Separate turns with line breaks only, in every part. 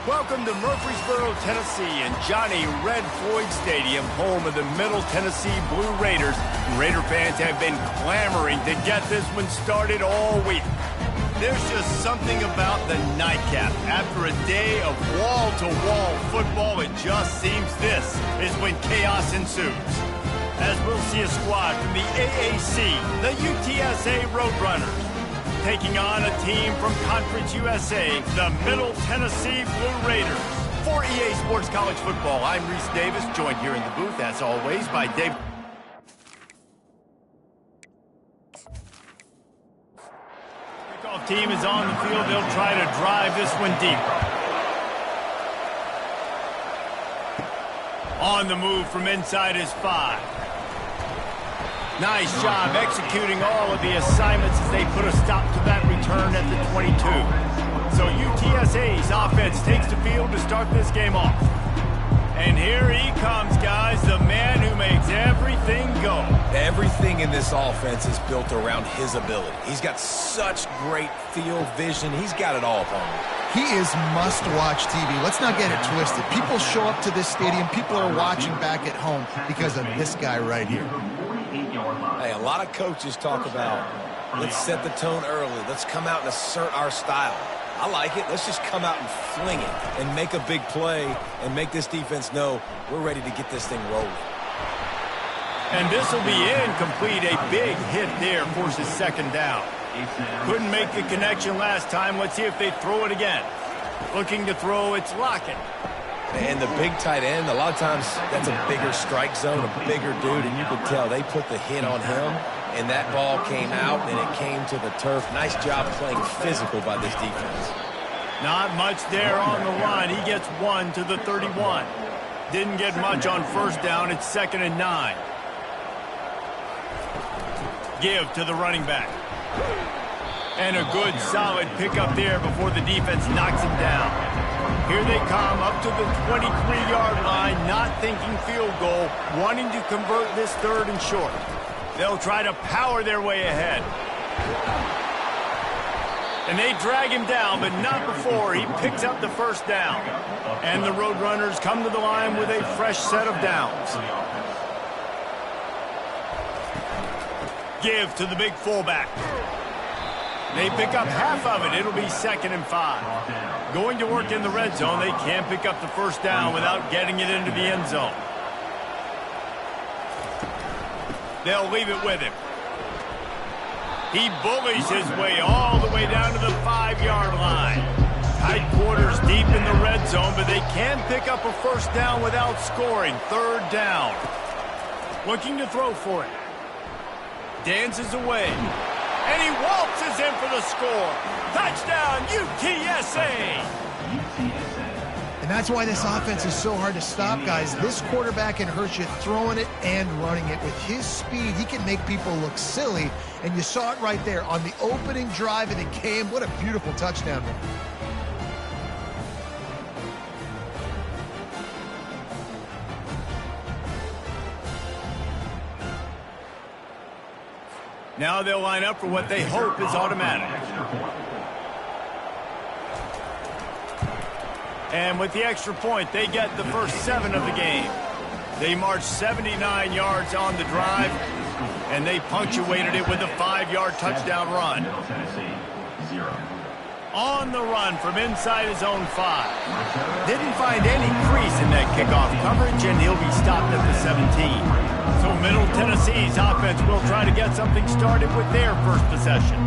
Welcome to Murfreesboro, Tennessee, and Johnny Red Floyd Stadium, home of the Middle Tennessee Blue Raiders. And Raider fans have been clamoring to get this one started all week. There's just something about the nightcap. After a day of wall-to-wall football, it just seems this is when chaos ensues. As we'll see a squad from the AAC, the UTSA Roadrunners, taking on a team from Conference USA, the Middle Tennessee Blue Raiders. For EA Sports College Football, I'm Reese Davis, joined here in the booth, as always, by Dave. Kickoff team is on the field. They'll try to drive this one deep. On the move from inside his 5. Nice job executing all of the assignments as they put a stop to that return at the 22. So UTSA's offense takes the field to start this game off. And here he comes, guys, the man who makes everything go.
Everything in this offense is built around his ability. He's got such great field vision. He's got it all upon him.
He is must-watch TV. Let's not get it twisted. People show up to this stadium. People are watching back at home because of this guy right here.
Hey, a lot of coaches talk about, let's set the tone early. Let's come out and assert our style. I like it. Let's just come out and fling it and make a big play and make this defense know we're ready to get this thing rolling.
And this will be incomplete. A big hit there forces second down. Couldn't make the connection last time. Let's see if they throw it again. Looking to throw, it's Lockett.
And the big tight end, a lot of times that's a bigger strike zone, a bigger dude, and you can tell they put the hit on him, and that ball came out, and it came to the turf. Nice job playing physical by this defense.
Not much there on the line. He gets 1 to the 31. Didn't get much on first down. It's 2nd and 9. Give to the running back. And a good, solid pickup there before the defense knocks him down. Here they come up to the 23-yard line, not thinking field goal, wanting to convert this 3rd and short. They'll try to power their way ahead. And they drag him down, but not before he picks up the first down. And the Roadrunners come to the line with a fresh set of downs. Give to the big fullback. They pick up half of it. It'll be 2nd and 5. Going to work in the red zone. They can't pick up the first down without getting it into the end zone. They'll leave it with him. He bullies his way all the way down to the 5-yard line. Tight quarters deep in the red zone, but they can pick up a first down without scoring. 3rd down. Looking to throw for it. Dances away. And he waltzes in for the score. Touchdown, UTSA!
And that's why this offense is so hard to stop, guys. This quarterback can hurt you throwing it and running it. With his speed, he can make people look silly. And you saw it right there on the opening drive of the game. What a beautiful touchdown.
Now they'll line up for what they hope is automatic. And with the extra point, they get the first 7 of the game. They marched 79 yards on the drive, and they punctuated it with a 5-yard touchdown run. On the run from inside his own 5. Didn't find any crease in that kickoff coverage, and he'll be stopped at the 17. So Middle Tennessee's offense will try to get something started with their first possession.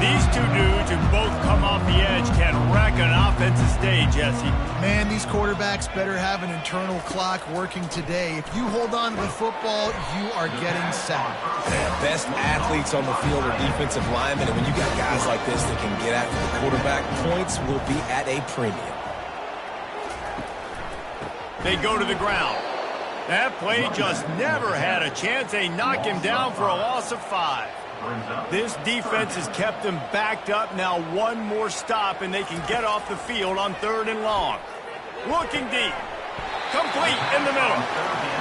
These two dudes who both come off the edge can wreck an offensive stage, Jesse.
Man, these quarterbacks better have an internal clock working today. If you hold on to the football, you are getting sacked.
Yeah, best athletes on the field are defensive linemen, and when you got guys like this that can get after the quarterback, points will be at a premium.
They go to the ground. That play just never had a chance. They knock him down for a loss of 5. This defense has kept them backed up. Now one more stop, and they can get off the field on 3rd and long. Looking deep. Complete in the middle.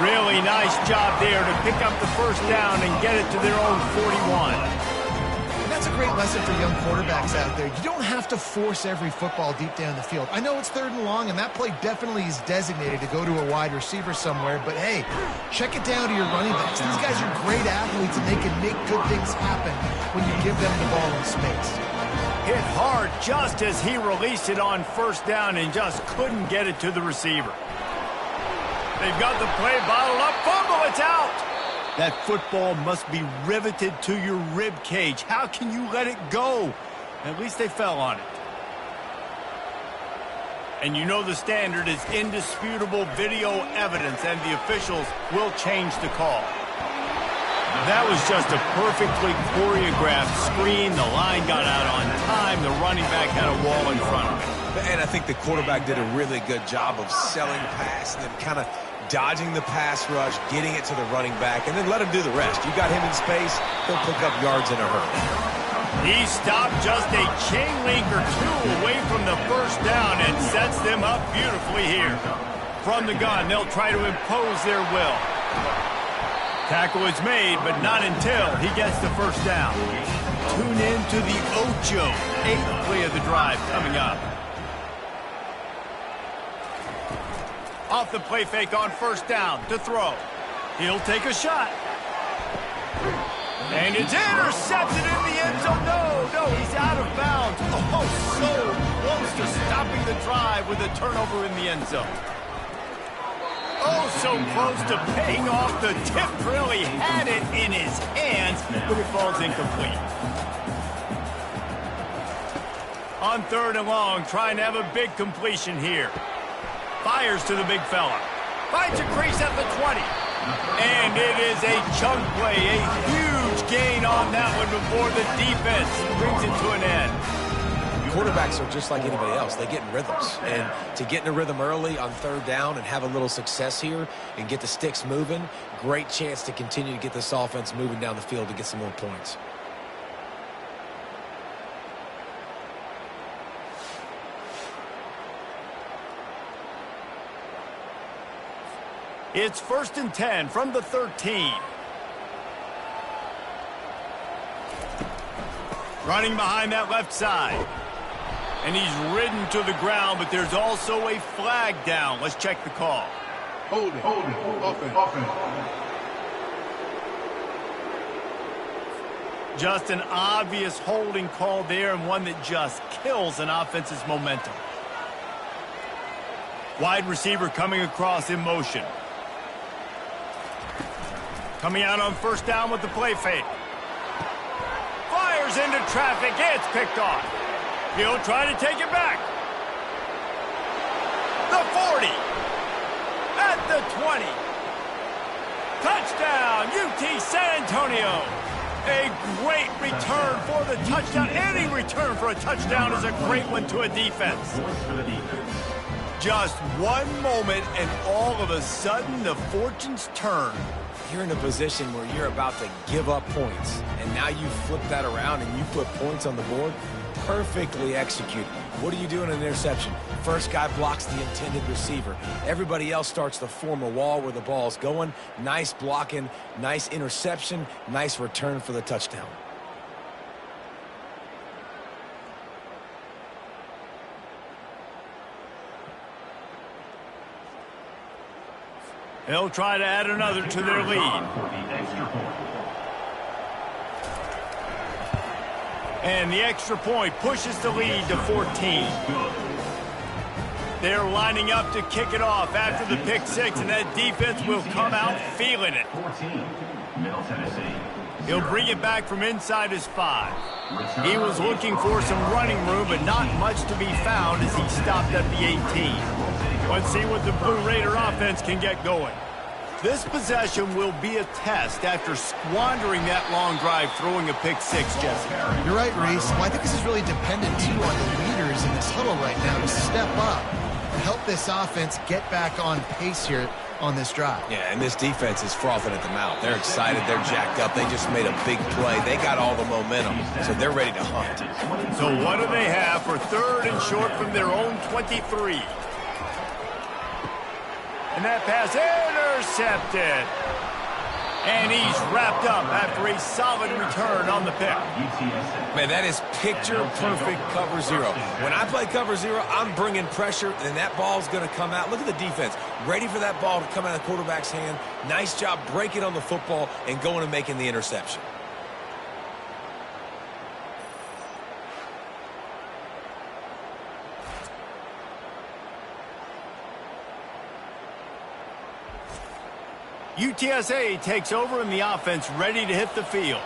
Really nice job there to pick up the first down and get it to their own 41.
That's
that's a great lesson for young quarterbacks out there. You don't have to force every football deep down the field. I know it's 3rd and long, and that play definitely is designated to go to a wide receiver somewhere, but hey, check it down to your running backs. These guys are great athletes, and they can make good things happen when you give them the ball in space.
Hit hard just as he released it on 1st down and just couldn't get it to the receiver. They've got the play bottled up. Fumble, it's out. That football must be riveted to your rib cage. How can you let it go? At least they fell on it. And you know the standard is indisputable video evidence, and the officials will change the call. That was just a perfectly choreographed screen. The line got out on time. The running back had a wall in front of him.
And I think the quarterback did a really good job of selling pass and then kind of dodging the pass rush, getting it to the running back, and then let him do the rest. You got him in space, he'll pick up yards in a hurry.
He stopped just a chain link or two away from the 1st down and sets them up beautifully here. From the gun, they'll try to impose their will. Tackle is made, but not until he gets the 1st down. Tune in to the Ocho, 8th play of the drive coming up. Off the play fake on 1st down to throw. He'll take a shot. And it's intercepted in the end zone. No, he's out of bounds. Oh, so close to stopping the drive with a turnover in the end zone. Oh, so close to paying off the tip drill. He had it in his hands, but it falls incomplete. On 3rd and long, trying to have a big completion here. Fires to the big fella. Finds a crease at the 20. And it is a chunk play. A huge gain on that one before the defense brings it to an end.
Quarterbacks are just like anybody else. They get in rhythms. And to get in a rhythm early on 3rd down and have a little success here and get the sticks moving, great chance to continue to get this offense moving down the field to get some more points.
It's 1st and 10 from the 13. Running behind that left side. And he's ridden to the ground, but there's also a flag down. Let's check the call.
Hold it. Offense.
Just an obvious holding call there, and one that just kills an offense's momentum. Wide receiver coming across in motion. Coming out on 1st down with the play fake. Fires into traffic. It's picked off. He'll try to take it back. The 40. At the 20. Touchdown, UT San Antonio. A great return for the touchdown. Any return for a touchdown is a great one to a defense. Just one moment, and all of a sudden, the fortunes turn.
You're in a position where you're about to give up points, and now you flip that around and you put points on the board. Perfectly executed. What do you do in an interception? First guy blocks the intended receiver. Everybody else starts to form a wall where the ball's going. Nice blocking, nice interception, nice return for the touchdown.
They'll try to add another to their lead. And the extra point pushes the lead to 14. They're lining up to kick it off after the pick six, and that defense will come out feeling it. He'll bring it back from inside his 5. He was looking for some running room, but not much to be found as he stopped at the 18. Let's see what the Blue Raider offense can get going. This possession will be a test after squandering that long drive throwing a pick six, Jesse.
You're right, Reese. Well, I think this is really dependent, too, on the leaders in this huddle right now to step up and help this offense get back on pace here on this drive.
Yeah, and this defense is frothing at the mouth. They're excited. They're jacked up. They just made a big play. They got all the momentum, so they're ready to hunt.
So what do they have for 3rd and short from their own 23? And that pass intercepted. And he's wrapped up after a solid return on the pick.
Man, that is picture-perfect cover zero. When I play cover zero, I'm bringing pressure, and that ball's going to come out. Look at the defense. Ready for that ball to come out of the quarterback's hand. Nice job breaking on the football and going and making the interception.
UTSA takes over in the offense, ready to hit the field.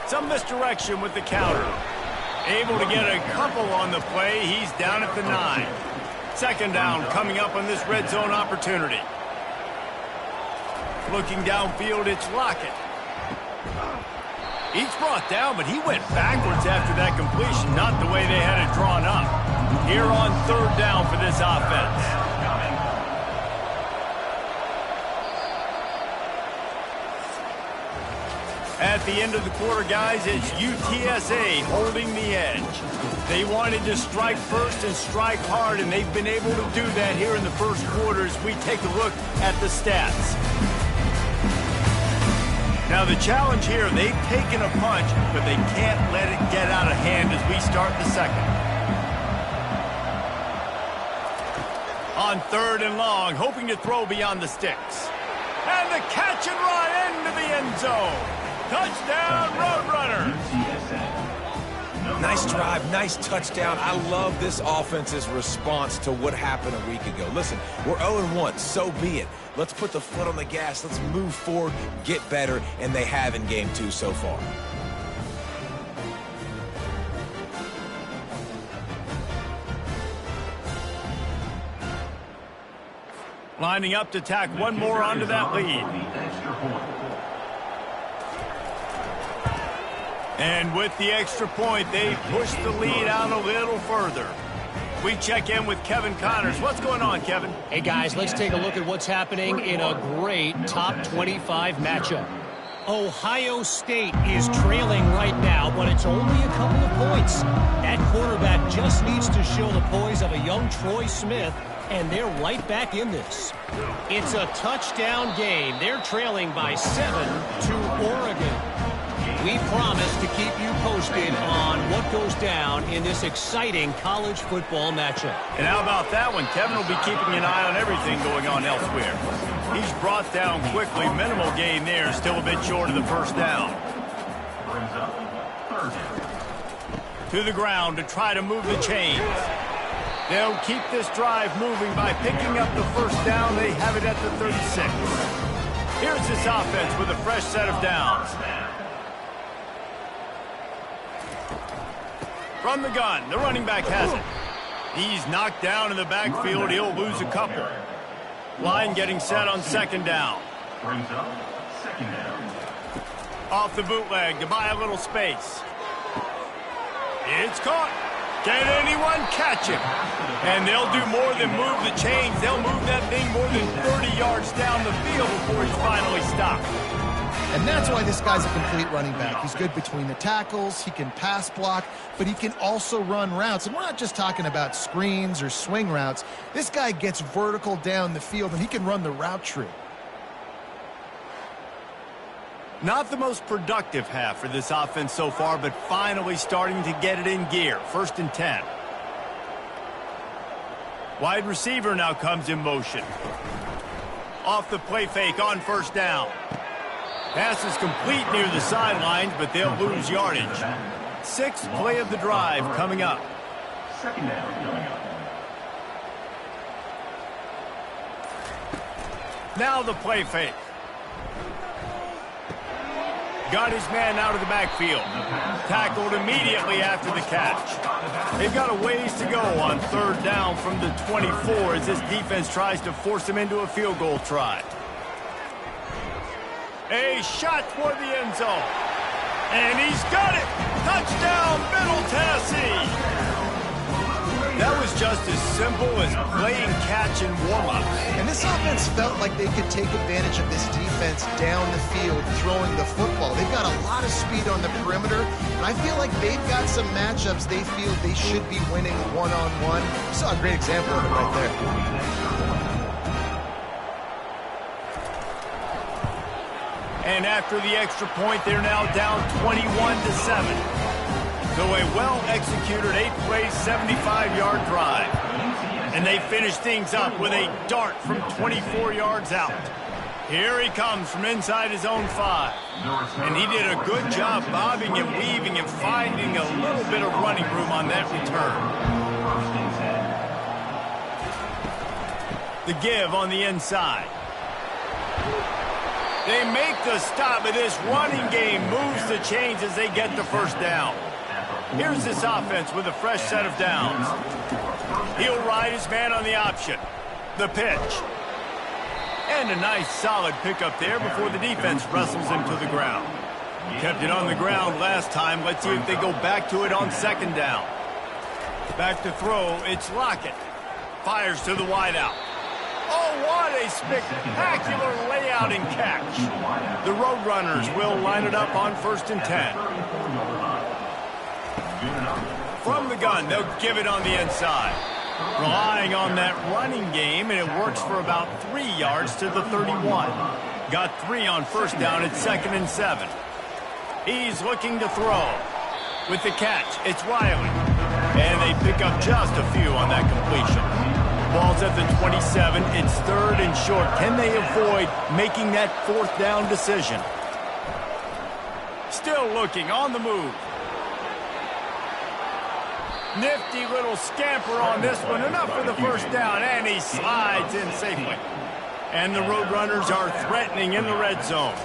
Some misdirection with the counter. Able to get a couple on the play. He's down at the 9. Second down coming up on this red zone opportunity. Looking downfield, it's Lockett. He's brought down, but he went backwards after that completion, not the way they had it drawn up. Here on third down for this offense. At the end of the quarter, guys, it's UTSA holding the edge. They wanted to strike first and strike hard, and they've been able to do that here in the first quarter as we take a look at the stats. Now, the challenge here, they've taken a punch, but they can't let it get out of hand as we start the second. On third and long, hoping to throw beyond the sticks. And the catch and run into the end zone. Touchdown, Roadrunner.
Nice drive, nice touchdown. I love this offense's response to what happened a week ago. Listen, we're 0-1, so be it. Let's put the foot on the gas. Let's move forward, get better, and they have in game 2 so far.
Lining up to tack one more onto that lead. And with the extra point, they push the lead out a little further. We check in with Kevin Connors. What's going on, Kevin?
Hey, guys, let's take a look at what's happening in a great top 25 matchup. Ohio State is trailing right now, but it's only a couple of points. That quarterback just needs to show the poise of a young Troy Smith, and they're right back in this. It's a touchdown game. They're trailing by 7 to Oregon. We promise to keep you posted on what goes down in this exciting college football matchup.
And how about that one? Kevin will be keeping an eye on everything going on elsewhere. He's brought down quickly. Minimal gain there. Still a bit short of the first down. To the ground to try to move the chains. They'll keep this drive moving by picking up the first down. They have it at the 36. Here's this offense with a fresh set of downs. From the gun, the running back has it. He's knocked down in the backfield. He'll lose a couple. Line getting set on second down.
Brings up second down.
Off the bootleg to buy a little space. It's caught. Can anyone catch him? And they'll do more than move the chains. They'll move that thing more than 30 yards down the field before he's finally stopped.
And that's why this guy's a complete running back. He's good between the tackles, he can pass block, but he can also run routes. And we're not just talking about screens or swing routes. This guy gets vertical down the field, and he can run the route tree.
Not the most productive half for this offense so far, but finally starting to get it in gear. 1st and 10. Wide receiver now comes in motion. Off the play fake on first down. Pass is complete near the sidelines, but they'll lose yardage. 6th play of the drive coming up.
Second down coming up.
Now the play fake. Got his man out of the backfield. Tackled immediately after the catch. They've got a ways to go on third down from the 24 as this defense tries to force them into a field goal try. A shot toward the end zone. And he's got it. Touchdown, Middle Tennessee. That was just as simple as playing catch and warm-ups.
And this offense felt like they could take advantage of this defense down the field, throwing the football. They've got a lot of speed on the perimeter, and I feel like they've got some matchups they feel they should be winning one-on-one. You saw a great example of it right there.
And after the extra point, they're now down 21-7. So a well-executed 8-play, 75-yard drive. And they finish things up with a dart from 24 yards out. Here he comes from inside his own 5. And he did a good job bobbing and weaving and finding a little bit of running room on that return. The give on the inside. They make the stop, but this running game moves the chains as they get the first down. Here's this offense with a fresh set of downs. He'll ride his man on the option. The pitch. And a nice solid pickup there before the defense wrestles him to the ground. Kept it on the ground last time. Let's see if they go back to it on second down. Back to throw, it's Lockett. Fires to the wideout. Oh, what a spectacular layout and catch. The Roadrunners will line it up on 1st and 10. From the gun, they'll give it on the inside. Relying on that running game, and it works for about 3 yards to the 31. Got 3 on first down at 2nd and 7. He's looking to throw. With the catch, it's Riley. And they pick up just a few on that completion. Ball's at the 27. It's 3rd and short. Can they avoid making that 4th down decision? Still looking on the move. Nifty little scamper on this one. Enough for the first down, and he slides in safely. And the Roadrunners are threatening in the red zone.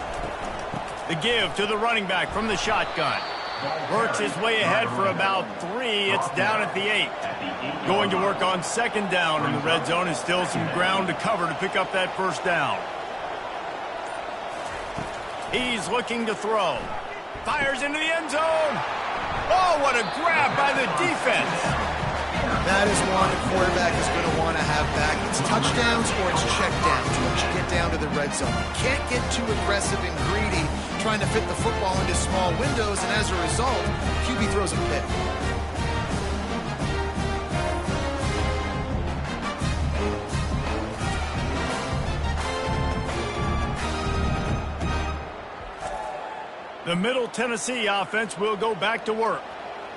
The give to the running back from the shotgun. Works his way ahead for about 3. It's down at the 8. Going to work on second down in the red zone, and still some ground to cover to pick up that first down. He's looking to throw. Fires into the end zone. Oh, what a grab by the defense.
That is one the quarterback is going to want to have back. It's touchdowns or it's checkdowns once you get down to the red zone. You can't get too aggressive and greedy trying to fit the football into small windows, and as a result, QB throws a pick.
The Middle Tennessee offense will go back to work.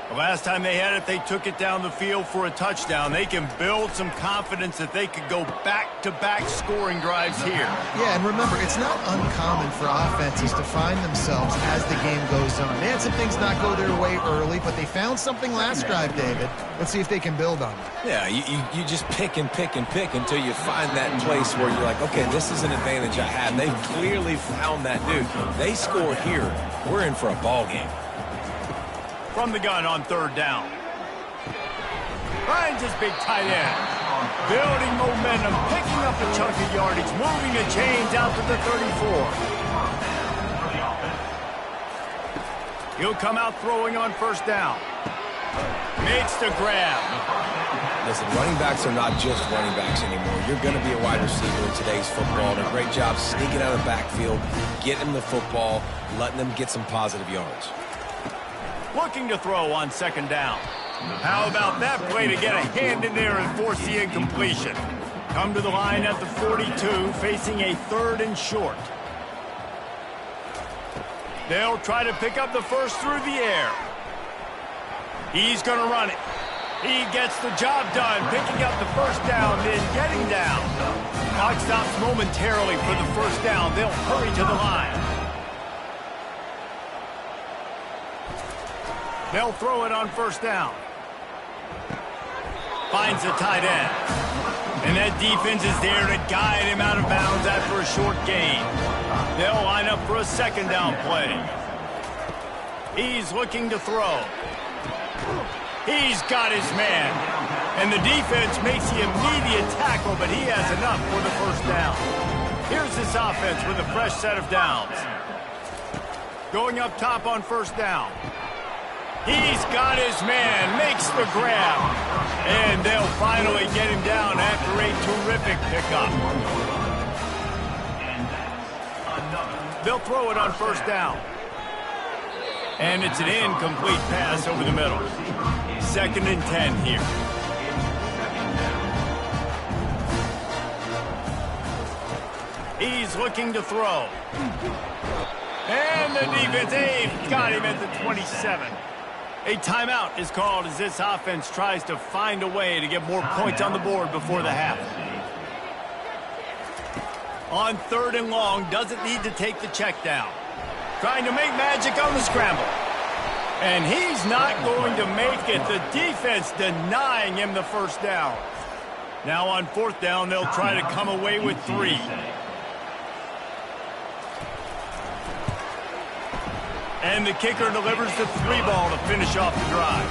The last time they had it, they took it down the field for a touchdown. They can build some confidence that they could go back-to-back scoring drives here.
Yeah, and remember, it's not uncommon for offenses to find themselves as the game goes on. They had some things not go their way early, but they found something last drive, David. Let's see if they can build on it.
Yeah, you just pick and pick and pick until you find that place where you're like, okay, this is an advantage I have. They've clearly found that, dude. They score here. We're in for a ball game.
From the gun on third down. Finds his big tight end. Building momentum, picking up a chunk of yardage, moving the chains out to the 34. He'll come out throwing on first down. Makes the grab.
Listen, running backs are not just running backs anymore. You're going to be a wide receiver in today's football. And a great job sneaking out of the backfield, getting them the football, letting them get some positive yards.
Looking to throw on second down. How about that play to get a hand in there and force the incompletion? Come to the line at the 42, facing a 3rd and short. They'll try to pick up the first through the air. He's going to run it. He gets the job done, picking up the first down, then getting down. Clock stops momentarily for the first down. They'll hurry to the line. They'll throw it on first down. Finds the tight end. And that defense is there to guide him out of bounds after a short gain. They'll line up for a second down play. He's looking to throw. He's got his man. And the defense makes the immediate tackle, but he has enough for the first down. Here's this offense with a fresh set of downs. Going up top on first down. He's got his man, makes the grab. And they'll finally get him down after a terrific pickup. They'll throw it on first down. And it's an incomplete pass over the middle. 2nd and 10 here. He's looking to throw. And the defense, they've got him at the 27. A timeout is called as this offense tries to find a way to get more points on the board before the half. On 3rd and long, doesn't need to take the check down. Trying to make magic on the scramble. And he's not going to make it. The defense denying him the first down. Now on 4th down, they'll try to come away with 3. And the kicker delivers the 3 ball to finish off the drive.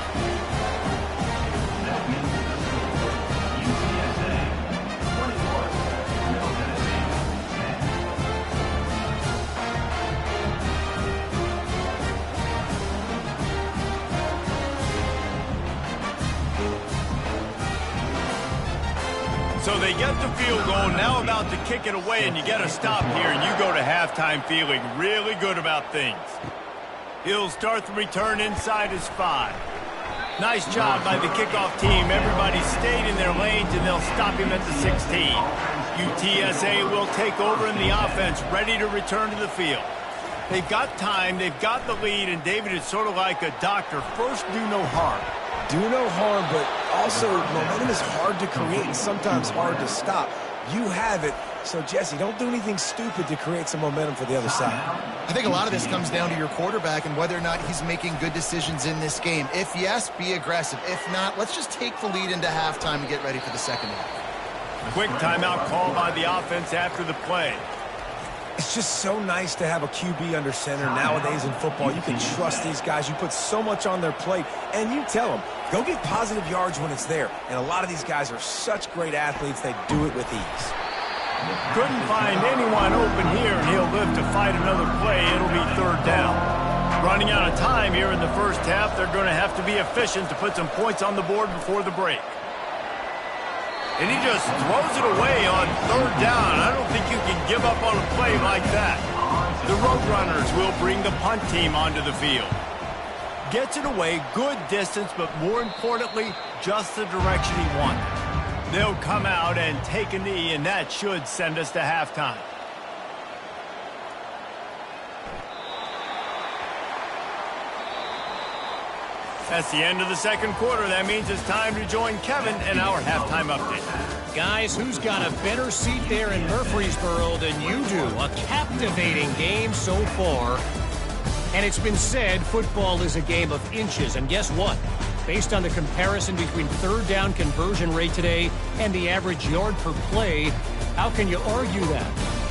So they get the field goal, now about to kick it away, and you get a stop here, and you go to halftime feeling really good about things. He'll start the return inside his 5. Nice job by the kickoff team. Everybody stayed in their lanes, and they'll stop him at the 16. UTSA will take over in the offense, ready to return to the field. They've got time, they've got the lead, and David is sort of like a doctor. First, do no harm.
Do no harm, but also momentum is hard to create and sometimes hard to stop. You have it. So, Jesse, don't do anything stupid to create some momentum for the other side.
I think a lot of this comes down to your quarterback and whether or not he's making good decisions in this game. If yes, be aggressive. If not, let's just take the lead into halftime and get ready for the second half.
Quick timeout call by the offense after the play.
It's just so nice to have a QB under center nowadays in football. You can trust these guys. You put so much on their plate, and you tell them, go get positive yards when it's there. And a lot of these guys are such great athletes, they do it with ease.
Couldn't find anyone open here, and he'll live to fight another play. It'll be 3rd down. Running out of time here in the first half, they're going to have to be efficient to put some points on the board before the break. And he just throws it away on 3rd down. I don't think you can give up on a play like that. The Roadrunners will bring the punt team onto the field. Gets it away, good distance, but more importantly, just the direction he wanted. They'll come out and take a knee, and that should send us to halftime. That's the end of the second quarter. That means it's time to join Kevin in our halftime update.
Guys, who's got a better seat there in Murfreesboro than you do? A captivating game so far. And it's been said football is a game of inches. And guess what? Based on the comparison between 3rd down conversion rate today and the average yard per play, how can you argue that?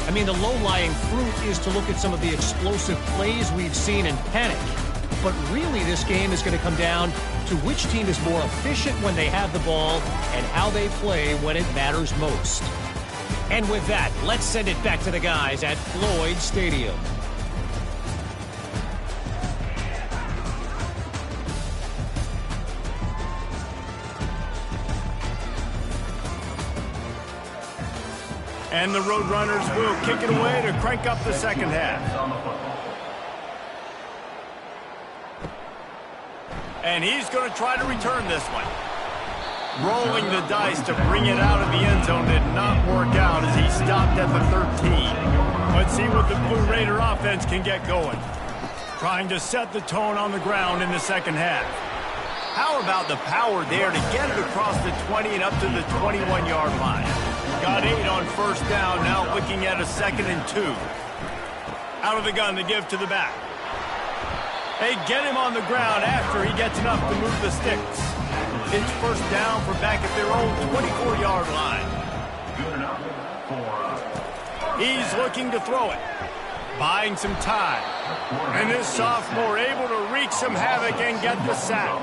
I mean, the low-lying fruit is to look at some of the explosive plays we've seen in panic. But really, this game is going to come down to which team is more efficient when they have the ball and how they play when it matters most. And with that, let's send it back to the guys at Floyd Stadium.
And the Roadrunners will kick it away to crank up the second half. And he's going to try to return this one. Rolling the dice to bring it out of the end zone did not work out as he stopped at the 13. Let's see what the Blue Raider offense can get going. Trying to set the tone on the ground in the second half. How about the power there to get it across the 20 and up to the 21-yard line? Got 8 on 1st down, now looking at a 2nd and 2. Out of the gun to give to the back. They get him on the ground after he gets enough to move the sticks. It's 1st down for back at their own 24-yard line. He's looking to throw it. Buying some time. And this sophomore able to wreak some havoc and get the sack.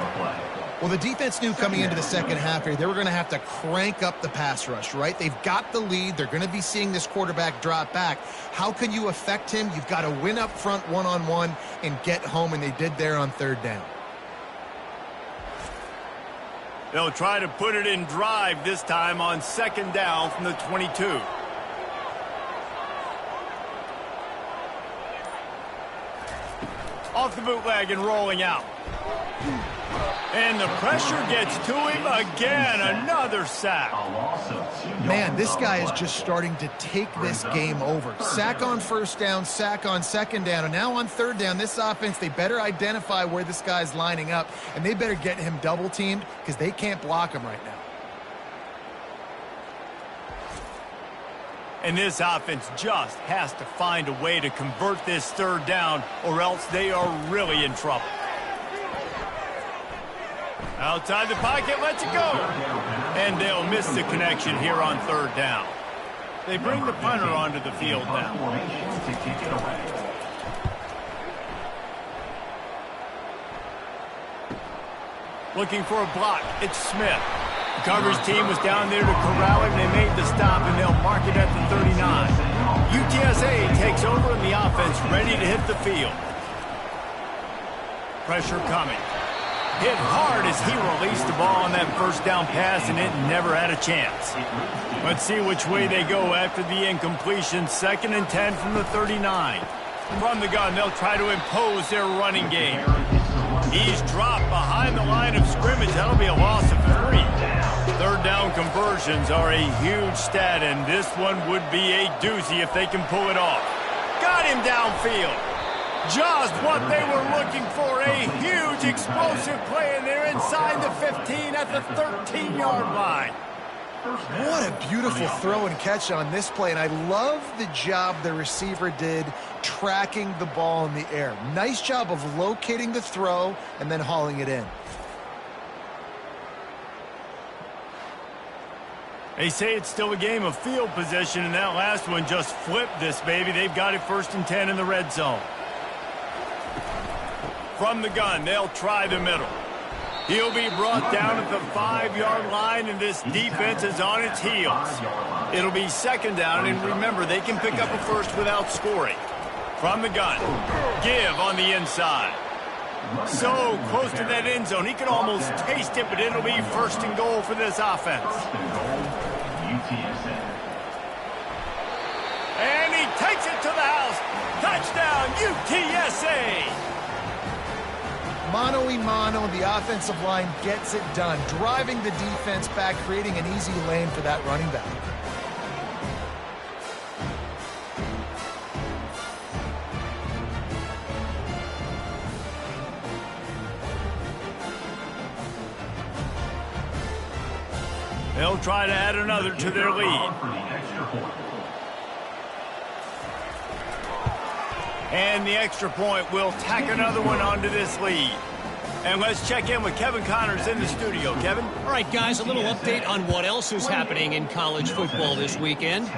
Well, the defense knew coming into the second half here, they were going to have to crank up the pass rush, right? They've got the lead. They're going to be seeing this quarterback drop back. How can you affect him? You've got to win up front one-on-one and get home, and they did there on 3rd down.
They'll try to put it in drive this time on 2nd down from the 22. Off the bootleg and rolling out. And the pressure gets to him again. Another sack.
Man, this guy is just starting to take this game over. Sack on first down, sack on second down, and now on third down, this offense, they better identify where this guy's lining up, and they better get him double-teamed because they can't block him right now.
And this offense just has to find a way to convert this third down, or else they are really in trouble. Outside the pocket, lets it go. And they'll miss the connection here on third down. They bring the punter onto the field now. Looking for a block. It's Smith. The coverage team was down there to corral it, and they made the stop, and they'll mark it at the 39. UTSA takes over, and the offense ready to hit the field. Pressure coming. Hit hard as he released the ball on that first down pass, and it never had a chance. Let's see which way they go after the incompletion. 2nd and 10 from the 39. From the gun, they'll try to impose their running game. He's dropped behind the line of scrimmage. That'll be a loss of 3. Third down conversions are a huge stat, and this one would be a doozy if they can pull it off. Got him downfield. Just what they were looking for, a huge explosive play, and they're inside the 15 at the 13-yard line.
What a beautiful throw and catch on this play, and I love the job the receiver did tracking the ball in the air. Nice job of locating the throw and then hauling it in.
They say it's still a game of field position, and that last one just flipped this baby. They've got it 1st and 10 in the red zone. From the gun, they'll try the middle. He'll be brought down at the 5-yard line, and this defense is on its heels. It'll be 2nd down, and remember, they can pick up a first without scoring. From the gun, give on the inside. So close to that end zone, he could almost taste it, but it'll be 1st and goal for this offense. And he takes it to the house. Touchdown, UTSA!
Mano-a-mano, the offensive line gets it done, driving the defense back, creating an easy lane for that running back.
They'll try to add another to their lead. And the extra point will tack another one onto this lead. And let's check in with Kevin Connors in the studio. Kevin?
All right, guys, a little update on what else is happening in college football this weekend.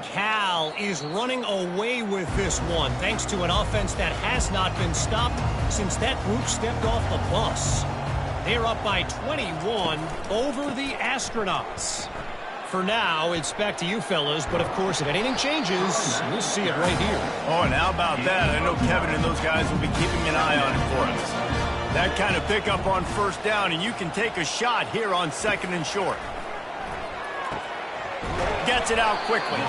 Cal is running away with this one, thanks to an offense that has not been stopped since that group stepped off the bus. They're up by 21 over the Astronauts. For now, it's back to you fellas, but of course, if anything changes, we'll see it right here.
Oh, and how about that? I know Kevin and those guys will be keeping an eye on it for us. That kind of pickup on first down, and you can take a shot here on 2nd and short. Gets it out quickly.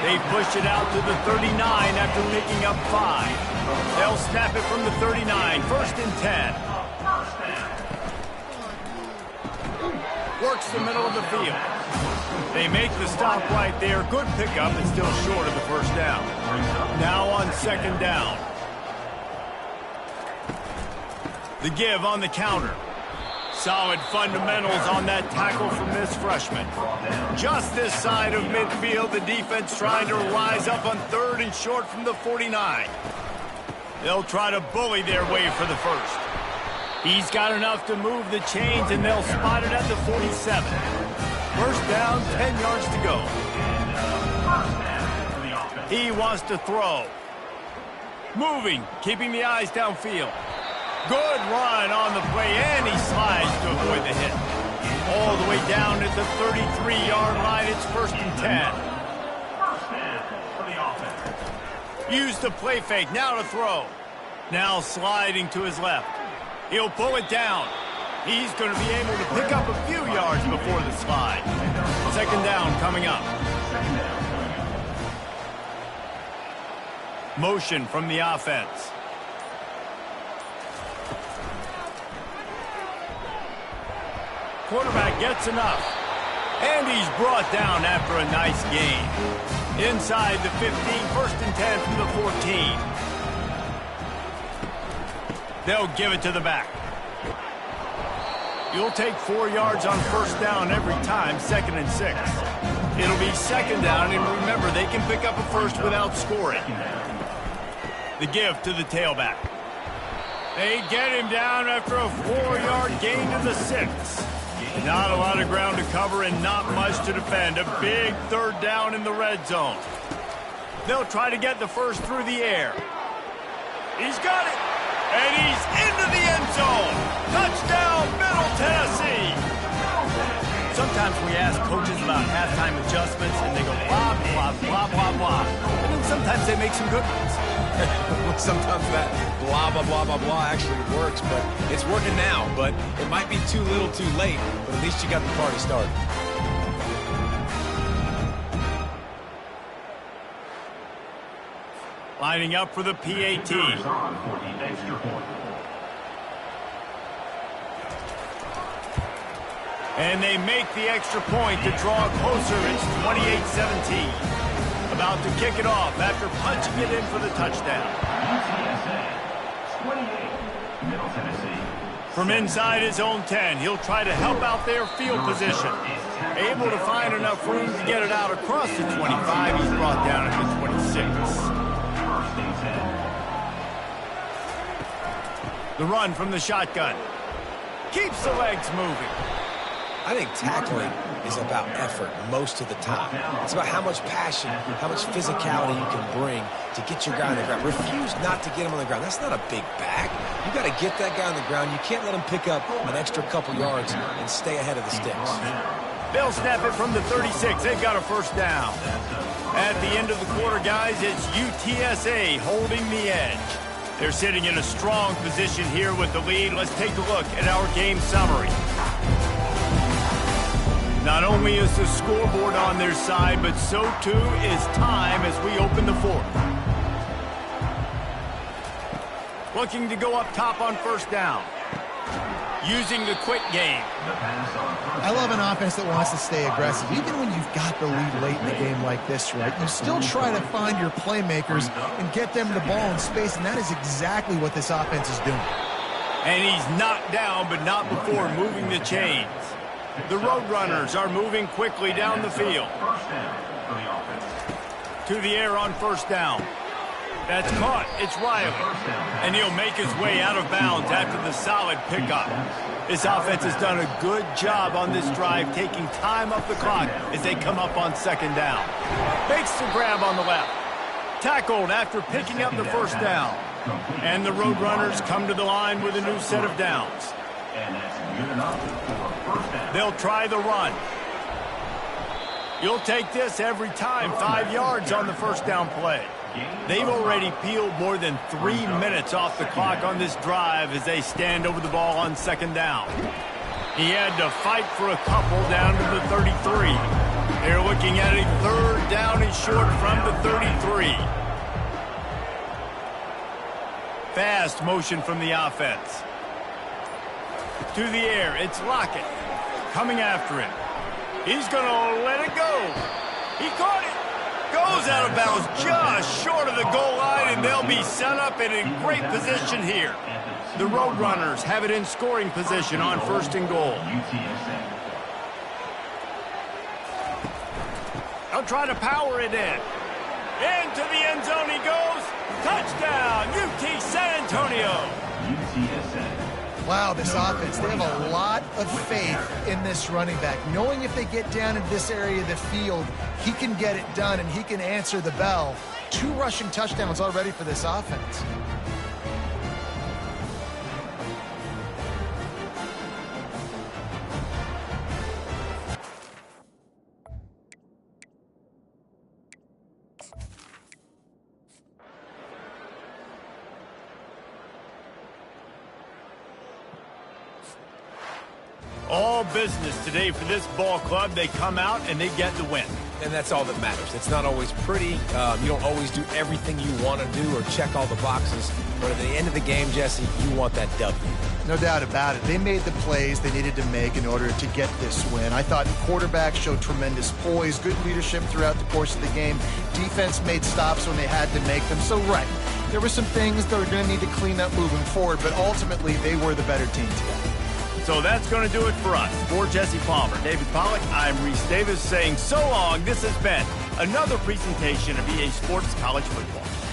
They push it out to the 39 after picking up 5. They'll snap it from the 39, 1st and 10. Works the middle of the field. They make the stop right there. Good pickup, and still short of the first down. Now on 2nd down. The give on the counter. Solid fundamentals on that tackle from this freshman. Just this side of midfield, the defense trying to rise up on 3rd and short from the 49. They'll try to bully their way for the first. He's got enough to move the chains, and they'll spot it at the 47. First down, 10 yards to go. He wants to throw. Moving, keeping the eyes downfield. Good run on the play, and he slides to avoid the hit. All the way down at the 33-yard line, it's 1st and 10. Use the play fake, now to throw. Now sliding to his left. He'll pull it down. He's going to be able to pick up a few yards before the slide. 2nd down coming up. Motion from the offense. quarterback gets enough. And he's brought down after a nice gain. Inside the 15, 1st and 10 from the 14. They'll give it to the back. You'll take 4 yards on 1st down every time, 2nd and 6. It'll be 2nd down, and remember, they can pick up a first without scoring. The give to the tailback. They get him down after a 4-yard gain to the 6. Not a lot of ground to cover and not much to defend. A big 3rd down in the red zone. They'll try to get the first through the air. He's got it. And he's into the end zone. Touchdown, Middle Tennessee. Sometimes we ask coaches about halftime adjustments, and they go blah, blah, blah, blah, blah. And then sometimes they make some good ones.
Sometimes that blah, blah, blah, blah, blah actually works, but it's working now. But it might be too little too late, but at least you got the party started.
Lining up for the PAT. And they make the extra point to draw closer. It's 28-17. About to kick it off after punching it in for the touchdown.
UTSA 28, Middle Tennessee.
From inside his own 10, he'll try to help out their field position. Able to find enough room to get it out across the 25. He's brought down at the 26. The run from the shotgun. Keeps the legs moving.
I think tackling is about effort most of the time. It's about how much passion, how much physicality you can bring to get your guy on the ground. Refuse not to get him on the ground. That's not a big bag. You got to get that guy on the ground. You can't let him pick up an extra couple yards and stay ahead of the sticks.
They'll snap it from the 36. They've got a 1st down. At the end of the quarter, guys, it's UTSA holding the edge. They're sitting in a strong position here with the lead. Let's take a look at our game summary. Not only is the scoreboard on their side, but so too is time as we open the 4th. Looking to go up top on 1st down. Using the quick game.
I love an offense that wants to stay aggressive. Even when you've got the lead late in the game like this, right, you still try to find your playmakers and get them the ball in space, and that is exactly what this offense is doing.
And he's knocked down, but not before moving the chains. The Roadrunners are moving quickly down the field. To the air on 1st down. That's caught. It's Riley. And he'll make his way out of bounds after the solid pickup. This offense has done a good job on this drive, taking time off the clock as they come up on 2nd down. Makes the grab on the left. Tackled after picking up the 1st down. And the Roadrunners come to the line with a new set of downs. They'll try the run. You'll take this every time. 5 yards on the 1st down play. They've already peeled more than 3 minutes off the clock on this drive as they stand over the ball on 2nd down. He had to fight for a couple down to the 33. They're looking at a 3rd down and short from the 33. Fast motion from the offense. To the air, it's Lockett. Coming after him. He's going to let it go. He caught it. Goes out of bounds just short of the goal line, and they'll be set up and in great position here. The Roadrunners have it in scoring position on 1st and goal. They'll try to power it in. Into the end zone he goes. Touchdown, UT San Antonio.
Wow, this offense, they have a lot of faith in this running back. Knowing if they get down in this area of the field, he can get it done and he can answer the bell. 2 rushing touchdowns already for this offense.
All business today for this ball club. They come out and they get the win.
And that's all that matters. It's not always pretty. You don't always do everything you want to do or check all the boxes. But at the end of the game, Jesse, you want that W.
No doubt about it. They made the plays they needed to make in order to get this win. I thought the quarterback showed tremendous poise, good leadership throughout the course of the game. Defense made stops when they had to make them. So, right, there were some things that were going to need to clean up moving forward, but ultimately they were the better team today.
So that's going to do it for us. For Jesse Palmer, David Pollack, I'm Reese Davis saying so long. This has been another presentation of EA Sports College Football.